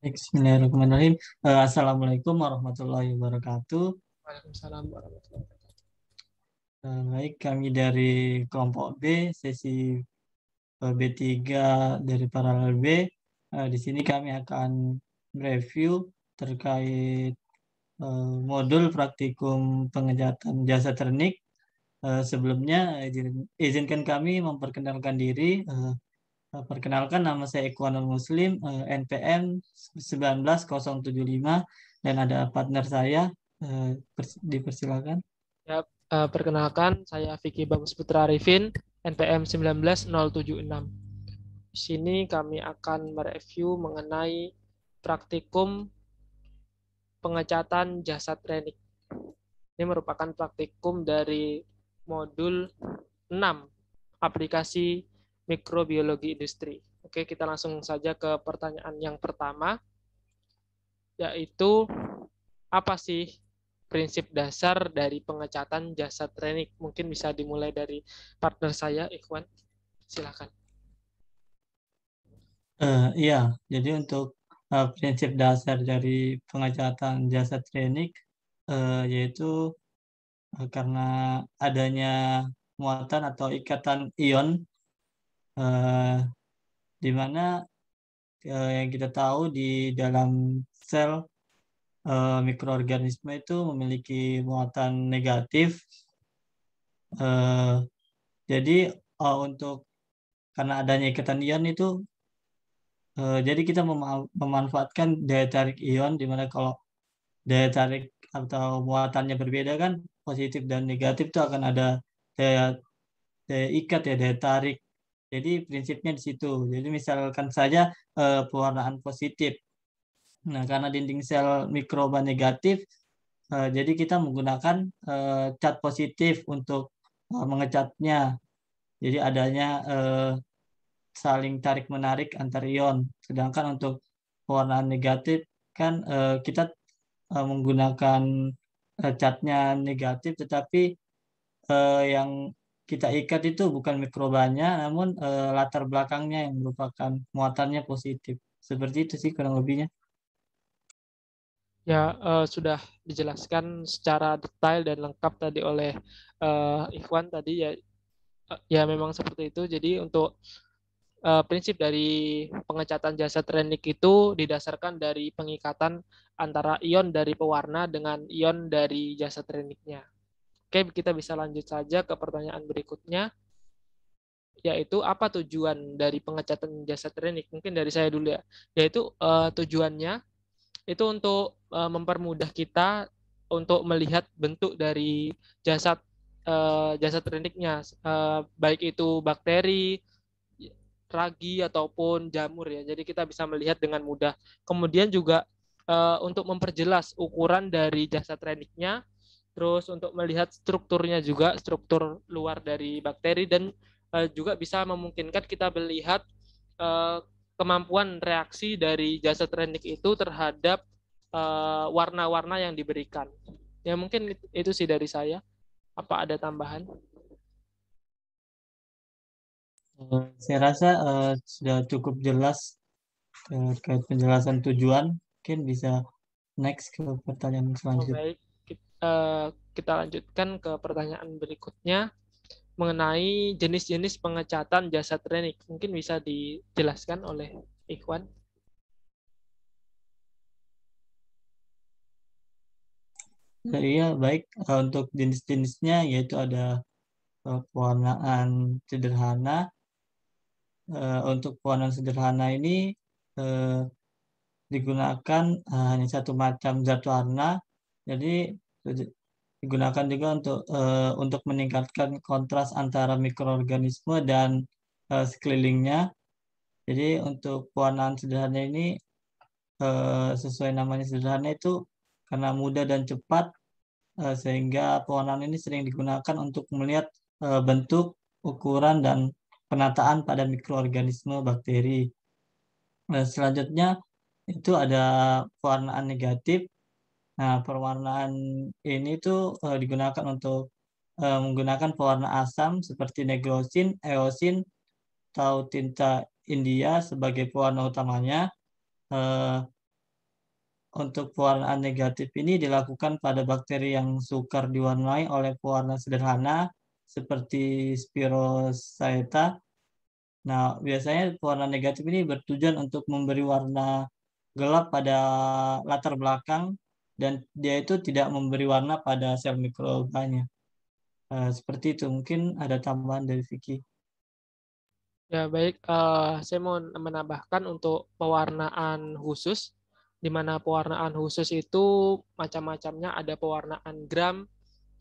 Bismillahirrahmanirrahim. Assalamualaikum warahmatullahi wabarakatuh. Waalaikumsalam warahmatullahi wabarakatuh. Baik, kami dari kelompok B, sesi B3 dari paralel B. Di sini kami akan review terkait modul praktikum pengecatan jasa ternik. Sebelumnya, izinkan kami memperkenalkan diri. Perkenalkan, nama saya Ikhwanul Muslim, NPM 19075, dan ada partner saya. Dipersilakan. Ya, perkenalkan saya Vicky Bagus Putra Arifin, NPM 19076. Di sini kami akan mereview mengenai praktikum pengecatan jasa training. Ini merupakan praktikum dari modul 6 aplikasi mikrobiologi industri. Oke, kita langsung saja ke pertanyaan yang pertama, yaitu apa sih prinsip dasar dari pengecatan jasa training? Mungkin bisa dimulai dari partner saya, Ikhwan. Silakan. Iya, jadi untuk prinsip dasar dari pengecatan jasa training, yaitu karena adanya muatan atau ikatan ion, eh, di mana yang kita tahu di dalam sel mikroorganisme itu memiliki muatan negatif. Eh, jadi untuk karena adanya ikatan ion itu, jadi kita memanfaatkan daya tarik ion, di mana kalau daya tarik atau muatannya berbeda kan, positif dan negatif itu akan ada daya daya ikat ya, daya tarik. Jadi prinsipnya di situ. Jadi misalkan saja pewarnaan positif. Nah, karena dinding sel mikroba negatif, jadi kita menggunakan cat positif untuk mengecatnya. Jadi adanya saling tarik menarik antar ion. Sedangkan untuk pewarnaan negatif kan kita menggunakan catnya negatif, tetapi yang kita ikat itu bukan mikrobanya, namun latar belakangnya yang merupakan muatannya positif. Seperti itu sih kurang lebihnya. Ya, sudah dijelaskan secara detail dan lengkap tadi oleh Ikhwan tadi ya. Ya memang seperti itu. Jadi untuk prinsip dari pengecatan jasa training itu didasarkan dari pengikatan antara ion dari pewarna dengan ion dari jasa trainingnya. Oke, kita bisa lanjut saja ke pertanyaan berikutnya, yaitu apa tujuan dari pengecatan jasa training? Mungkin dari saya dulu ya. Yaitu tujuannya itu untuk mempermudah kita untuk melihat bentuk dari jasad jasa trainingnya, baik itu bakteri, ragi ataupun jamur ya. Jadi kita bisa melihat dengan mudah. Kemudian juga untuk memperjelas ukuran dari jasa trainingnya, terus untuk melihat strukturnya juga, struktur luar dari bakteri, dan juga bisa memungkinkan kita melihat kemampuan reaksi dari jasa training itu terhadap warna-warna yang diberikan. Ya mungkin itu sih dari saya. Apa ada tambahan? Saya rasa sudah cukup jelas terkait penjelasan tujuan. Mungkin bisa next ke pertanyaan Oh, selanjutnya. baik. Kita lanjutkan ke pertanyaan berikutnya mengenai jenis-jenis pengecatan jasa training. Mungkin bisa dijelaskan oleh Ikhwan. Iya, baik. Untuk jenis-jenisnya yaitu ada pewarnaan sederhana. Untuk pewarnaan sederhana ini eh, digunakan hanya satu macam zat warna. Jadi digunakan juga untuk meningkatkan kontras antara mikroorganisme dan sekelilingnya. Jadi untuk pewarnaan sederhana ini, sesuai namanya sederhana itu karena mudah dan cepat, sehingga pewarnaan ini sering digunakan untuk melihat bentuk, ukuran, dan penataan pada mikroorganisme bakteri. Selanjutnya itu ada pewarnaan negatif. Nah, pewarnaan ini tuh digunakan untuk menggunakan pewarna asam seperti negrosin, eosin, atau tinta India sebagai pewarna utamanya. Eh, untuk pewarnaan negatif ini dilakukan pada bakteri yang sukar diwarnai oleh pewarna sederhana seperti Spirochaeta. Nah, biasanya pewarna negatif ini bertujuan untuk memberi warna gelap pada latar belakang dan dia itu tidak memberi warna pada sel mikrobanya. Seperti itu. Mungkin ada tambahan dari Vicky. Ya, baik. Saya mau menambahkan untuk pewarnaan khusus, di mana pewarnaan khusus itu macam-macamnya. Ada pewarnaan gram,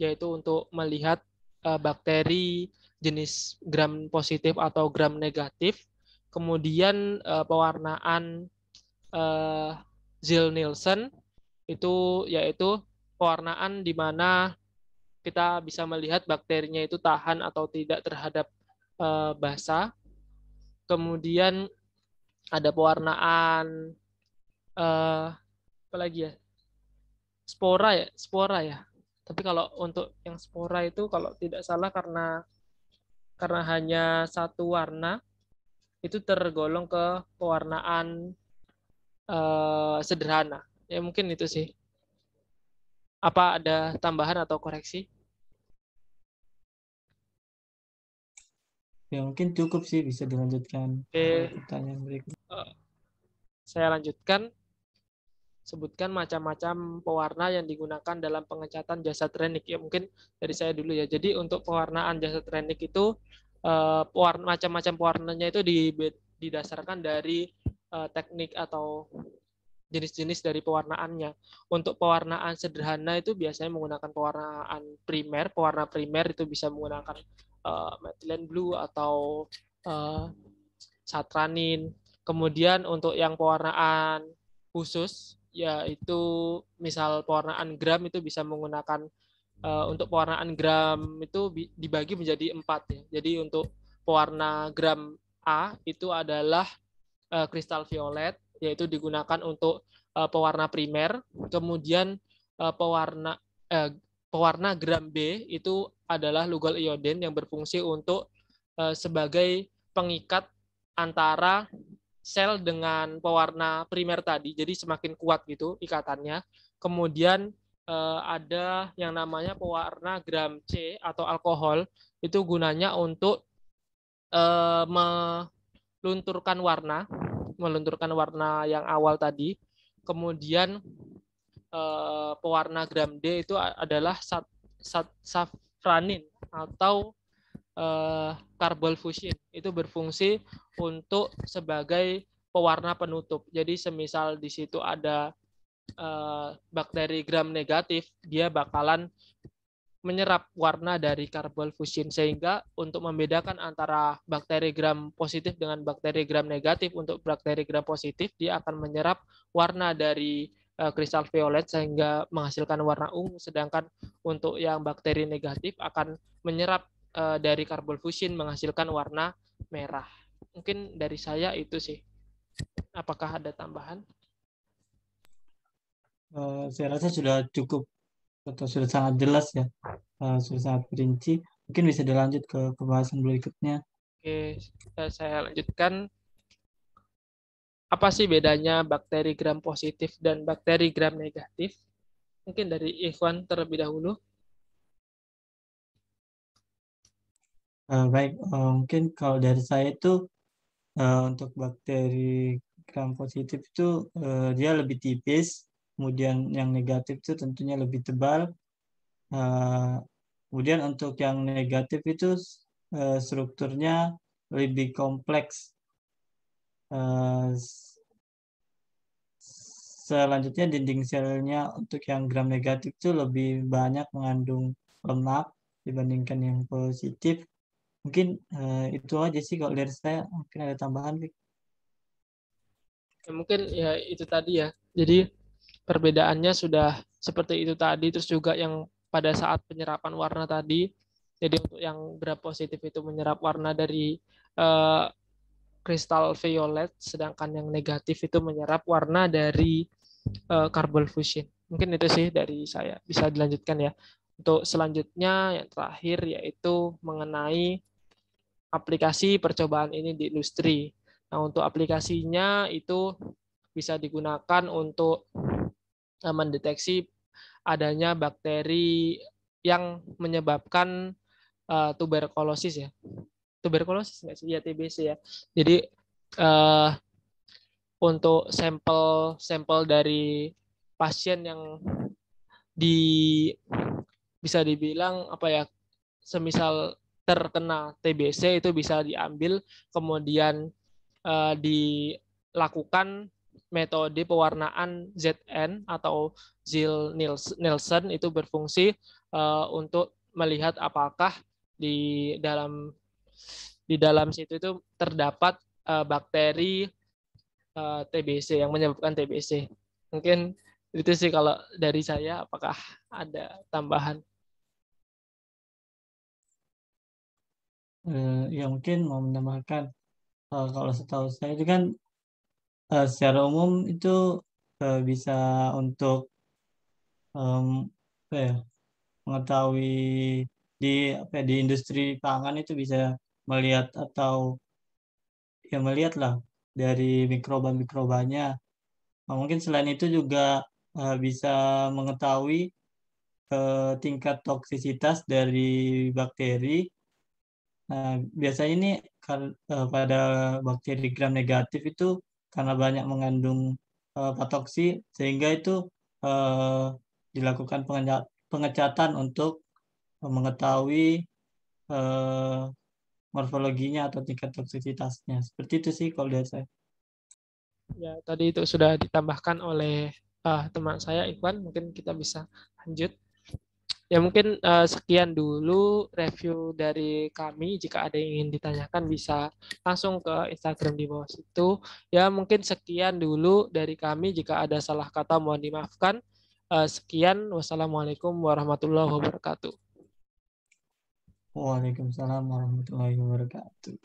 yaitu untuk melihat bakteri jenis gram positif atau gram negatif. Kemudian pewarnaan Ziehl-Neelsen, itu yaitu pewarnaan di mana kita bisa melihat bakterinya itu tahan atau tidak terhadap basa. Kemudian ada pewarnaan apa lagi ya? Spora ya. Tapi kalau untuk yang spora itu kalau tidak salah karena hanya satu warna itu tergolong ke pewarnaan sederhana. Ya mungkin itu sih. Apa ada tambahan atau koreksi? Ya, mungkin cukup sih, bisa dilanjutkan ke Oke, pertanyaan berikut. saya lanjutkan. Sebutkan macam-macam pewarna yang digunakan dalam pengecatan jasa trenik. Ya mungkin dari saya dulu ya. Jadi untuk pewarnaan jasa trenik itu macam-macam pewarnanya itu didasarkan dari teknik atau jenis-jenis dari pewarnaannya. Untuk pewarnaan sederhana itu biasanya menggunakan pewarnaan primer. Pewarna primer itu bisa menggunakan methylene blue atau satranin. Kemudian untuk yang pewarnaan khusus, yaitu misal pewarnaan gram itu bisa menggunakan untuk pewarnaan gram itu dibagi menjadi 4 ya. Jadi untuk pewarna gram A itu adalah kristal violet, yaitu digunakan untuk pewarna primer. Kemudian pewarna pewarna gram B itu adalah lugol iodin yang berfungsi untuk sebagai pengikat antara sel dengan pewarna primer tadi, jadi semakin kuat gitu ikatannya. Kemudian ada yang namanya pewarna gram C atau alkohol, itu gunanya untuk melunturkan warna yang awal tadi. Kemudian pewarna gram D itu adalah safranin atau carbol fusin. Itu berfungsi untuk sebagai pewarna penutup. Jadi semisal di situ ada bakteri gram negatif, dia bakalan menyerap warna dari carbol fusin, sehingga untuk membedakan antara bakteri gram positif dengan bakteri gram negatif, untuk bakteri gram positif dia akan menyerap warna dari kristal violet sehingga menghasilkan warna ungu, sedangkan untuk yang bakteri negatif akan menyerap dari carbol fusin menghasilkan warna merah. Mungkin dari saya itu sih. Apakah ada tambahan? Saya rasa sudah cukup atau sudah sangat jelas ya, sudah sangat perinci. Mungkin bisa dilanjut ke pembahasan berikutnya. Oke, saya lanjutkan. Apa sih bedanya bakteri gram positif dan bakteri gram negatif? Mungkin dari Ikhwan terlebih dahulu. Baik, mungkin kalau dari saya itu untuk bakteri gram positif itu dia lebih tipis, kemudian yang negatif itu tentunya lebih tebal. Kemudian untuk yang negatif itu strukturnya lebih kompleks. Selanjutnya dinding selnya untuk yang gram negatif itu lebih banyak mengandung lemak dibandingkan yang positif. Mungkin itu aja sih kalau dari saya. Mungkin ada tambahan, Vic. Ya, mungkin ya itu tadi ya. Jadi perbedaannya sudah seperti itu tadi. Terus juga yang pada saat penyerapan warna tadi. Jadi untuk yang gram positif itu menyerap warna dari uh, kristal violet, sedangkan yang negatif itu menyerap warna dari carbon fusion. Mungkin itu sih dari saya. Bisa dilanjutkan ya. Untuk selanjutnya yang terakhir yaitu mengenai aplikasi percobaan ini di industri. Nah, untuk aplikasinya itu bisa digunakan untuk mendeteksi adanya bakteri yang menyebabkan tuberkulosis ya. Tuberkulosis nggak sih? Ya TBC ya. Jadi untuk sampel dari pasien yang bisa dibilang apa ya, semisal terkena TBC itu bisa diambil, kemudian dilakukan metode pewarnaan ZN atau Ziel-Nielsen, itu berfungsi untuk melihat apakah di dalam situ itu terdapat bakteri TBC yang menyebabkan TBC. Mungkin itu sih kalau dari saya. Apakah ada tambahan? Ya mungkin mau menambahkan, kalau setahu saya itu kan secara umum itu bisa untuk apa ya, mengetahui di industri pangan itu bisa melihat atau ya melihat lah dari mikroba-mikrobanya. Nah, mungkin selain itu juga bisa mengetahui tingkat toksisitas dari bakteri. Nah, biasanya ini pada bakteri gram negatif itu karena banyak mengandung patoksi, sehingga itu eh, dilakukan pengecatan untuk mengetahui eh, morfologinya atau tingkat toksisitasnya. Seperti itu sih kalau dari saya. Ya, tadi itu sudah ditambahkan oleh teman saya Ikhwan. Mungkin kita bisa lanjut. Ya mungkin sekian dulu review dari kami. Jika ada yang ingin ditanyakan bisa langsung ke Instagram di bawah situ. Ya mungkin sekian dulu dari kami. Jika ada salah kata mohon dimaafkan. Sekian. Wassalamualaikum warahmatullahi wabarakatuh. Waalaikumsalam warahmatullahi wabarakatuh.